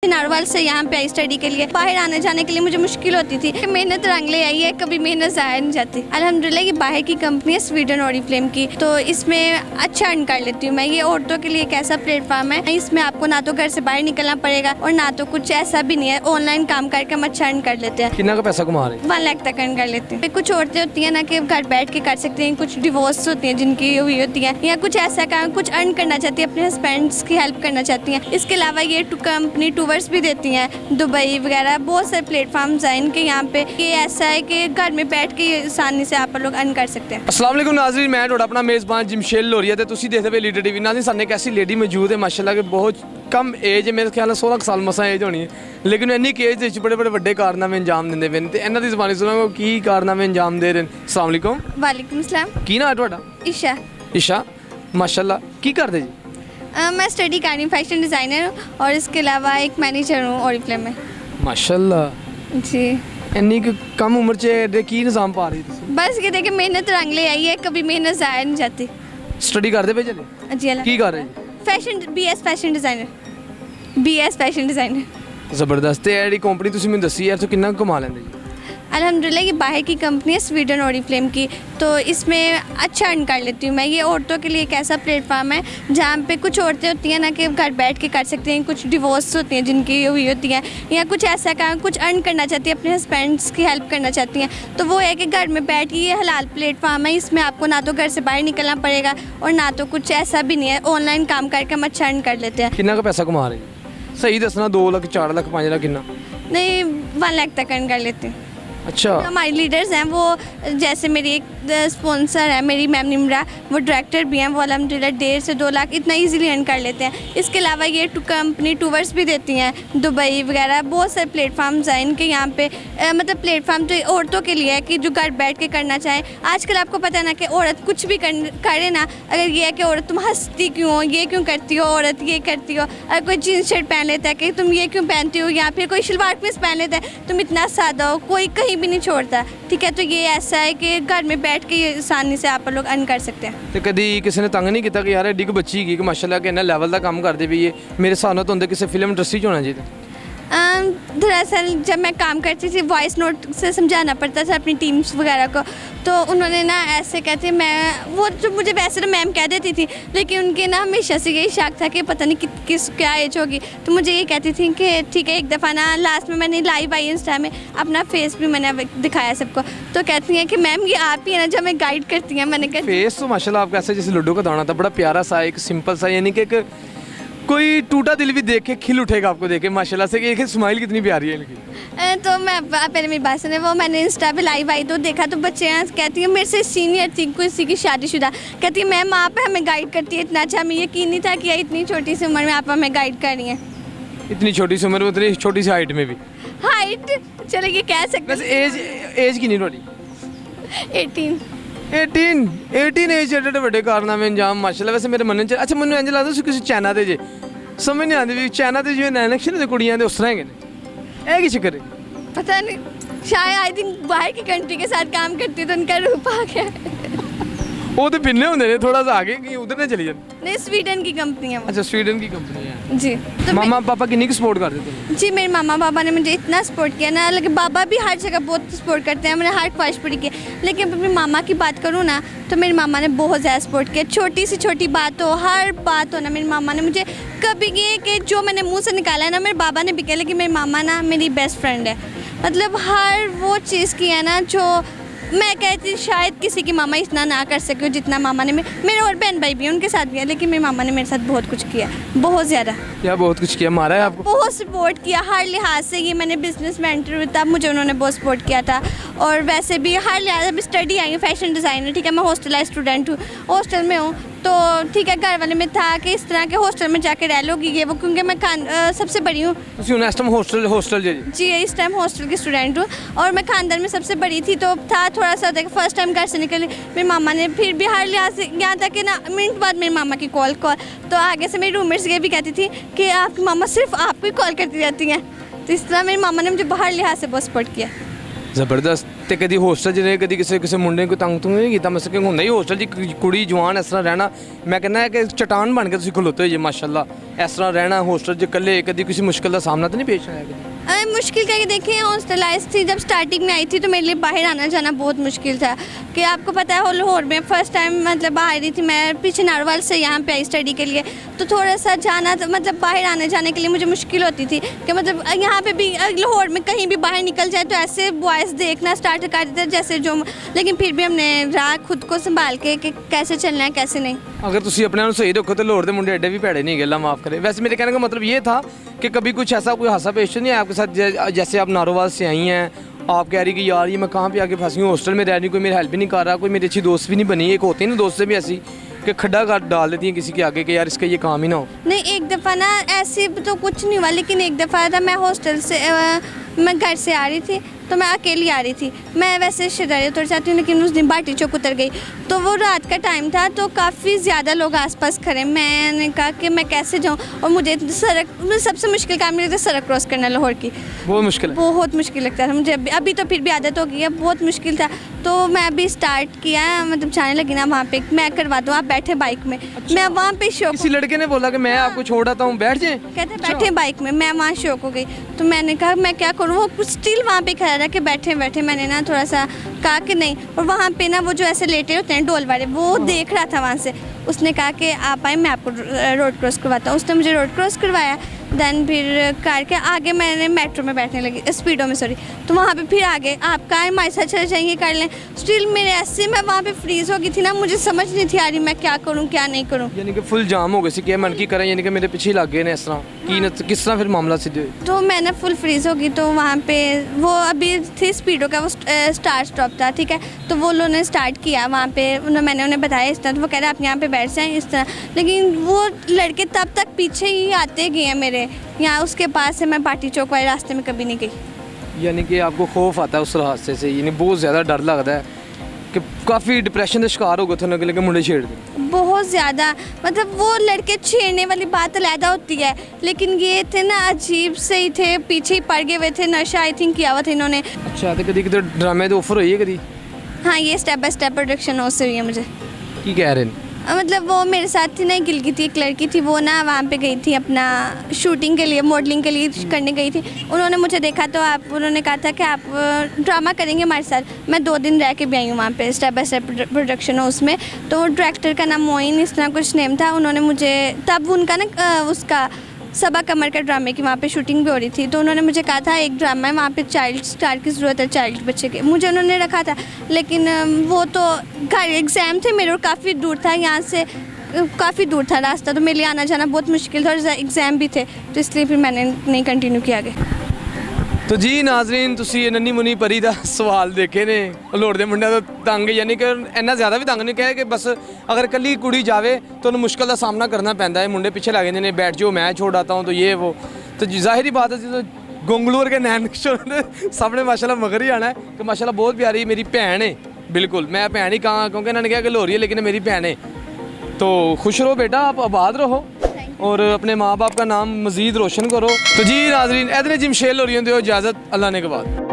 Narwhal से यहाँ पे आई स्टडी के लिए। बाहर आने जाने के लिए मुझे मुश्किल होती थी। मेहनत रंग ले आई है, कभी मेहनत ज़ाया नहीं जाती। अल्हम्दुलिल्लाह ये बाहर की कंपनी है स्वीडन ऑरिफ्लेम की, तो इसमें अच्छा अर्न कर लेती हूँ मैं। ये औरतों के लिए एक ऐसा प्लेटफॉर्म है, इसमें आपको ना तो घर से बाहर निकलना पड़ेगा और ना तो कुछ ऐसा भी नहीं है। ऑनलाइन काम करके हम अच्छा अर्न कर लेते हैं। कितना का पैसा कमा रहे हैं? 1 लाख तक अर्न कर लेते हैं। कुछ औरतें होती हैं ना कि घर बैठ के कर सकती हैं, कुछ डिवोर्स होती हैं जिनकी हुई होती हैं, या कुछ ऐसा काम कुछ अर्न करना चाहती है, अपने हस्बैंड्स की हेल्प करना चाहती हैं। इसके अलावा ये कंपनी टूवर्स भी देती हैं, दुबई वगैरह बहुत सारे प्लेटफॉर्म्स हैं इनके यहाँ पे। ये ऐसा है कि घर में बैठ के आसानी से आप लोग अर्न कर सकते हैं। अस्सलाम वालेकुम नाज़रीन, मैं ਤੁਹਾਡਾ अपना मेज़बान जमशेद लोरिया ਤੇ ਤੁਸੀਂ ਦੇਖਦੇ ਪਏ ਲੀਡਰ ਟੀਵੀ। नाज़रीन सामने एक ऐसी लेडी मौजूद है माशाल्लाह कि बहुत कम एज है, मेरे ख्याल 16 साल मसा एज होनी है, लेकिन इन्नी एज ਦੇ ਵਿੱਚ बड़े बड़े ਵੱਡੇ ਕਾਰਨਾਮੇ ਅੰਜਾਮ ਦਿੰਦੇ ਪਏ ਨੇ ਤੇ ਇਹਨਾਂ ਦੀ ਜ਼ੁਬਾਨੀ ਸੁਣਾਂਗੇ ਕੀ ਕਾਰਨਾਮੇ ਅੰਜਾਮ ਦੇ ਰਹੇ ਨੇ। अस्सलाम वालेकुम। वालेकुम सलाम। ਕੀ ਨਾਂ ਹੈ ਤੁਹਾਡਾ? ईशा। ईशा, माशाल्लाह ਕੀ ਕਰਦੇ जी? मैं स्टडी कर रही हूँ, फैशन डिज़ाइनर हूँ और इसके अलावा एक मैनेजर हूँ ऑरिफ्लेम में। माशाल्लाह जी ਇੰਨੀ ਕੁ कम उम्र 'ਚ ਕੀ ਨਿਜ਼ਾਮ ਪਾ ਰਹੀ ਤੁਸੀਂ? बस ये देखिए मेहनत रंग ले आई है, कभी मेहनत ज़ाया नहीं जाती। ਸਟੱਡੀ ਕਰਦੇ ਪਏ ਚਲੇ? जी अल्लाह। ਕੀ ਕਰ ਰਹੇ ਜੀ? Fashion BS fashion designer, BS fashion designer. ਜ਼ਬਰਦਸਤ। ਤੇ ਇਹ ਜਿਹੜੀ ਕੰਪਨੀ ਤੁਸੀਂ ਮੈਨੂੰ ਦੱਸੀ ਯਾਰ, ਤੋਂ ਕਿੰਨਾ ਕੁ ਕਮਾ ਲੈਂਦੇ ਜੀ? अल्हम्दुलिल्लाह ये बाहर की कंपनी है स्वीडन ऑरिफ्लेम की, तो इसमें अच्छा अर्न कर लेती हूँ मैं। ये औरतों के लिए एक ऐसा प्लेटफॉर्म है जहाँ पे कुछ औरतें होती हैं ना कि घर बैठ के कर सकती हैं, कुछ डिवोर्स होती हैं जिनकी हुई होती हैं, या कुछ ऐसा काम कुछ अर्न करना चाहती हैं, अपने हस्बैंड्स की हेल्प करना चाहती हैं। तो वो है कि घर में बैठ के ये हलाल प्लेटफॉर्म है, इसमें आपको ना तो घर से बाहर निकलना पड़ेगा और ना तो कुछ ऐसा भी नहीं है। ऑनलाइन काम करके हम अच्छा अर्न कर लेते हैं। ਕਿੰਨਾ ਕੁ ਪੈਸਾ ਕਮਾ ਰਹੇ ਜੀ? ਸਹੀ ਦੱਸਣਾ। 2 ਲੱਖ 4 ਲੱਖ 5 ਲੱਖ कितना? नहीं 1 लाख तक अर्न कर लेते हैं। अच्छा। हमारे लीडर्स हैं वो, जैसे मेरी एक स्पॉन्सर है मेरी मैम निमरा, वो डायरेक्टर भी हैं, वो अल्हम्दुलिल्लाह 1.5 से 2 लाख इतना इजीली अर्न कर लेते हैं। इसके अलावा ये कंपनी टूवर्स भी देती हैं, दुबई वगैरह बहुत सारे प्लेटफॉर्म्स हैं इनके यहाँ पे। मतलब प्लेटफॉर्म तो औरतों के लिए है कि जो घर बैठ के करना चाहें। आजकल आपको पता है ना कि औरत कुछ भी करे ना, अगर ये है कि औरत तुम हंसती क्यों हो, ये क्यों करती हो, औरत ये करती हो। अगर कोई जीन्स शर्ट पहन लेता है कि तुम ये क्यों पहनती हो, या फिर कोई शलवार कमीज पहन लेता है तुम इतना सादा हो, कोई कहीं भी नहीं छोड़ता। ठीक है, तो ये ऐसा है कि घर में बैठ के ये आसानी से आप लोग अर्न कर सकते हैं। ਤੇ ਕਦੀ ਕਿਸੇ ਨੇ ਤੰਗ ਨਹੀਂ ਕੀਤਾ ਕਿ ਯਾਰ ਐਡੀ ਕੁ ਬੱਚੀ ਹੈਗੀ ਕਿ ਮਾਸ਼ਾਅੱਲਾ ਕਿ ਇਹਨਾਂ ਲੈਵਲ ਦਾ ਕੰਮ ਕਰਦੇ ਪਈ ਹੈ? ਮੇਰੇ ਹਿਸਾਬ ਨਾਲ ਤਾਂ ਹੁੰਦੇ ਕਿਸੇ ਫਿਲਮ ਇੰਡਸਟਰੀ 'ਚ ਹੋਣਾ ਚਾਹੀਦਾ। दरअसल जब मैं काम करती थी वॉइस नोट से समझाना पड़ता था अपनी टीम्स वगैरह को, तो उन्होंने ना ऐसे कहते मैं वो जो मुझे वैसे तो मैम कह देती थी, लेकिन उनके ना हमेशा से यही शक था कि पता नहीं किस क्या एज होगी। तो मुझे ये कहती थी कि ठीक है, एक दफ़ा ना लास्ट में मैंने लाइव आई इंस्टा में अपना फेस भी मैंने दिखाया सबको, तो कहती हैं कि मैम ये आप ही है ना जो हमें गाइड करती हैं। मैंने कहा फेस तो माशाल्लाह आपका ऐसे जैसे लड्डू का दाना था, बड़ा प्यारा सा, एक सिंपल सा, यानी कि एक कोई टूटा दिल भी देख के खिल उठेगा आपको देख के माशाल्लाह से। कि स्माइल कितनी प्यारी है इनकी। तो मैं पहले मेरी बात सुने, वो मैंने इंस्टा पे लाइव आई तो देखा, तो बच्चे हैं कहती है मेरे से सीनियर थी किसी की शादीशुदा, कहती है मैम आप हमें गाइड करती है इतना अच्छा, हमें यकीन नहीं था कि इतनी छोटी सी उम्र में आप हमें गाइड कर रही हैं। इतनी छोटी सी उम्र में, उतनी छोटी सी हाइट में भी। हाइट चले ये कह सकते वैसे एज की नहीं थोड़ी? 18 एज एडे ਵੱਡੇ ਕਾਰਨਾਮੇ ਅੰਜਾਮ ਮਾਸ਼ਾਅੱਲਾ। ਵੈਸੇ ਮੇਰੇ ਮਨ 'ਚ ਅੱਛਾ ਮੈਨੂੰ ਇੰਜ ਲੱਗਦਾ ਸੀ ਕਿਸੇ ਚਾਈਨਾ ਦੇ ਜੇ, ਸਮਝ ਨਹੀਂ ਆਉਂਦੀ ਵੀ ਚਾਈਨਾ ਦੇ ਜਿਵੇਂ ਇਲੈਕਸ਼ਨ ਦੇ ਕੁੜੀਆਂ ਦੇ ਉਸ ਤਰ੍ਹਾਂ ਹੈਗੇ ਨੇ। ਇਹ ਕੀ ਚੱਕਰ है? पता नहीं, शायद आई थिंक बाहर की कंट्री के साथ काम करती है तो उनका रूप आ गया। ਉਹ ਤੇ ਪਿੰਨੇ ਹੁੰਦੇ ਨੇ ਥੋੜਾ ਜਿਹਾ आगे कि उधर ना चली जाए। नहीं स्वीडन की कंपनी है वो। अच्छा स्वीडन की कंपनी है जी। तो मामा पापा कितनी सपोर्ट करते थे? जी मेरे मामा पापा ने मुझे इतना सपोर्ट किया ना, लेकिन बाबा भी हर जगह बहुत सपोर्ट करते हैं, मैंने हर ख्वाहिश पूरी की। लेकिन अपने मामा की बात करूँ ना तो मेरे मामा ने बहुत ज़्यादा सपोर्ट किया। छोटी से छोटी बात हो, हर बात हो ना, मेरी मामा ने मुझे कभी ये कि जो मैंने मुंह से निकाला है ना मेरे बाबा ने भी किया, लेकिन मेरी मामा ना मेरी बेस्ट फ्रेंड है। मतलब हर वो चीज़ की है ना जो मैं कहती शायद किसी की मामा इतना ना कर सके जितना मामा ने मेरे और बहन भाई भी हैं उनके साथ भी है, लेकिन मेरी मामा ने मेरे साथ बहुत कुछ किया, बहुत ज़्यादा। क्या बहुत कुछ किया? मारा है आपको? बहुत सपोर्ट किया हर लिहाज से। ये मैंने बिजनेस में एंटर हुई तब मुझे उन्होंने बहुत सपोर्ट किया था, और वैसे भी हर लिहाज अभी स्टडी आई हूँ फैशन डिज़ाइनर। ठीक है, मैं हॉस्टलाइज स्टूडेंट हूँ, हॉस्टल में हूँ, तो ठीक है घर वाले में था कि इस तरह के हॉस्टल में जाके रह लोगी ये वो, क्योंकि मैं सबसे बड़ी हूँ। इस टाइम हॉस्टल जी इस टाइम हॉस्टल की स्टूडेंट हूँ, और मैं खानदान में सबसे बड़ी थी, तो था थोड़ा सा होता है कि फर्स्ट टाइम घर से निकली मेरे मामा ने, फिर भी हर लिहाज से यहाँ तक कि ना मिनट बाद मेरे मामा की कॉल तो आगे से मेरी रूममेट्स ये भी कहती थी कि आपकी मामा सिर्फ आपको ही कॉल करती रहती हैं। तो इस तरह मेरी मामा ने मुझे हर लिहाज से बहुत सपोर्ट किया। ज़बरदस्त। ਤੇ ਕਦੀ ਹੋਸਟਲ 'ਚ ਰਹੇ, ਕਦੀ ਕਿਸੇ ਮੁੰਡੇ ਨੂੰ ਕੋਈ ਤੰਗ ਤੁੰਗ ਨਹੀਂ ਕੀਤਾ। ਮਸਲ ਕਿ ਹੁੰਦਾ ਹੀ ਹੋਸਟਲ 'ਚ ਕੁੜੀ ਜਵਾਨ ਇਸ ਤਰ੍ਹਾਂ ਰਹਿਣਾ, ਮੈਂ ਕਹਿੰਦਾ ਕਿ ਚਟਾਨ ਬਣ ਕੇ ਤੁਸੀਂ ਖਲੋਤੇ ਹੋ ਜੇ ਮਾਸ਼ਾਅੱਲਾ। ਇਸ ਤਰ੍ਹਾਂ ਰਹਿਣਾ ਹੋਸਟਲ 'ਚ ਇਕੱਲੇ, ਕਦੀ ਕਿਸੇ ਮੁਸ਼ਕਿਲ ਦਾ सामना तो नहीं पेश आया कभी? मुश्किल क्या कि देखिए हॉस्टलाइज थी जब स्टार्टिंग में आई थी तो मेरे लिए बाहर आना जाना बहुत मुश्किल था कि आपको पता है लाहौर में फ़र्स्ट टाइम मतलब बाहर ही थी मैं, पीछे नारवाल से यहाँ पे आई स्टडी के लिए, तो थोड़ा सा जाना मतलब बाहर आने जाने के लिए मुझे मुश्किल होती थी कि मतलब यहाँ पे भी लाहौर में कहीं भी बाहर निकल जाए तो ऐसे बॉयज़ देखना स्टार्ट कर देते जैसे जो, लेकिन फिर भी हमने रहा खुद को संभाल के कि कैसे चलना है कैसे नहीं। अगर तुसी अपने आप सही रखो तो लाहौर के मुंडे एडे भी भैड़े नहीं, गला माफ़ करे। वैसे मेरे कहने का मतलब ये था कि कभी कुछ ऐसा कोई हादसा पेश तो नहीं है आपके साथ? जैसे आप नारोवाल से आई हैं, आप कह रही कि यार ये मैं कहाँ पे आके फंसी हूँ, हॉस्टल में रह रही, कोई मेरी हेल्प भी नहीं कर रहा, कोई मेरी अच्छी दोस्त भी नहीं बनी। एक होती है ना दोस्त से भी ऐसी कि खड्डा डाल देती हैं किसी के आगे कि यार इसका ये काम ही ना हो। नहीं एक दफ़ा ना ऐसे तो कुछ नहीं हुआ, लेकिन एक दफ़ा था मैं हॉस्टल से मैं घर से आ रही थी तो मैं अकेली आ रही थी। मैं वैसे शरारे उतर जाती हूँ लेकिन उस दिन बाटी चौक उतर गई, तो वो रात का टाइम था तो काफ़ी ज़्यादा लोग आसपास खड़े। मैंने कहा कि मैं कैसे जाऊँ, और मुझे सड़क सबसे मुश्किल काम मुझे सड़क क्रॉस करना लाहौर की बहुत मुश्किल है, बहुत मुश्किल लगता था मुझे। अभी तो फिर भी आदत हो गई है, बहुत मुश्किल था। तो मैं अभी स्टार्ट किया मतलब जाने लगी ना वहाँ पे, मैं करवा दूँ आप बैठे बाइक में। मैं वहाँ पे शौक, किसी लड़के ने बोला कि मैं आपको छोड़ आता हूँ बैठ जाए, कहते बैठे बाइक में, मैं वहाँ शौक हो गई। तो मैंने कहा मैं क्या करूँ, वो स्टिल वहाँ पे खड़ा रहा कि बैठे बैठे। मैंने ना थोड़ा सा कहा कि नहीं, और वहाँ पे ना वो जो ऐसे लेटे होते हैं डोल वाले, वो देख रहा था वहाँ से। उसने कहा कि आप आए मैं आपको रोड क्रॉस करवाता हूँ। उसने मुझे रोड क्रॉस करवाया, देन फिर कार के आगे मैंने मेट्रो में बैठने लगी, स्पीडो में सॉरी। तो वहाँ पे फिर आगे आप कार हमारे साथ चले जाएंगे कर लें, स्टिल मेरे ऐसे मैं वहाँ पे फ्रीज हो गई थी ना, मुझे समझ नहीं थी आ रही मैं क्या करूँ क्या नहीं करूँ। यानी कि फुल जाम हो गई सी कि मन की करें, यानी कि मेरे पीछे लग गए ने इस तरह की किस तरह फिर मामला सीधे? तो मैंने फुल फ्रीज हो गई। तो वहाँ पे वो अभी थी स्पीडो का वो स्टार स्टॉप था, ठीक है। तो वो लोगों ने स्टार्ट किया वहाँ पे, मैंने उन्हें बताया इस तरह, तो वो कह रहे आप यहाँ पे बैठ जाएँ इस तरह। लेकिन वो लड़के तब तक पीछे ही आते गए हैं मेरे, यहाँ उसके पास से मैं पार्टी चौक वाले रास्ते में कभी नहीं गई। यानी कि आपको खौफ आता है उस रास्ते से, यानी बहुत ज़्यादा डर लगता है कि काफ़ी डिप्रेशन का शिकार हो गए थे लगे मुंडे छेड़ दे बहुत ज़्यादा। मतलब वो लड़के छेड़ने वाली बात अलहदा होती है, लेकिन ये थे ना अजीब से ही थे, पीछे ही पड़ गए हुए थे, नशा आई थिंक किया हुआ था इन्होंने। अच्छा, तो कभी कितने ड्रामे तो ऑफर हुई है कभी? हाँ ये स्टेप बाय स्टेप प्रोडक्शन उससे हुई है मुझे। की कह रहे हैं? मतलब वो मेरे साथ थी ना गिलगी थी, एक लड़की थी, वो ना वहाँ पे गई थी अपना शूटिंग के लिए, मॉडलिंग के लिए करने गई थी। उन्होंने मुझे देखा तो उन्होंने कहा था कि आप ड्रामा करेंगे हमारे साथ। मैं 2 दिन रह के भी आई हूँ वहाँ पे, स्टेप बाय स्टेप प्रोडक्शन हो उसमें। तो डायरेक्टर का नाम मोइन इस तरह कुछ नेम था। उन्होंने मुझे तब उनका ना उसका सबा कमर का ड्रामे की वहाँ पे शूटिंग भी हो रही थी, तो उन्होंने मुझे कहा था एक ड्रामा है वहाँ पे चाइल्ड स्टार की ज़रूरत है, चाइल्ड बच्चे के, मुझे उन्होंने रखा था। लेकिन वो तो घर एग्ज़ाम थे मेरे और काफ़ी दूर था, यहाँ से काफ़ी दूर था रास्ता, तो मेरे लिए आना जाना बहुत मुश्किल था और एग्ज़ाम भी थे, तो इसलिए फिर मैंने नहीं कंटिन्यू किया आगे। तो जी नाजरीन ਤੁਸੀਂ ਨੰਨੀ ਮੁੰਨੀ ਪਰੀ ਦਾ ਸਵਾਲ ਦੇਖੇ ਨੇ, ਲਾਹੌਰ ਦੇ ਮੁੰਡਿਆਂ ਤੋਂ ਤੰਗ, ਯਾਨੀ ਕਿ ਇੰਨਾ ਜ਼ਿਆਦਾ ਵੀ ਤੰਗ ਨਹੀਂ ਕਹੇ ਕਿ ਬਸ अगर ਕੱਲੀ ਕੁੜੀ ਜਾਵੇ तो उन्हें मुश्किल का सामना करना पैंदा है। मुंडे पीछे लगे ने बैठ जाओ मैं छोड़ आता हूँ तो ये वो, तो ज़ाहिरी बात है तो गोंगलूर के नैन सामने माशाल्लाह मगर ही आना है कि माशाल्लाह बहुत प्यारी मेरी भैन है। बिल्कुल मैं भैन ही कहाँ, क्योंकि इन्होंने कहा कि लाहौरी है लेकिन मेरी भैन है। तो खुश रहो बेटा, आप आबाद रहो और अपने माँ बाप का नाम मज़ीद रोशन करो। तो जी नाजरीन, इधर जिम शेल हो रही होंगे इजाज़त, अल्लाह ने के बाद।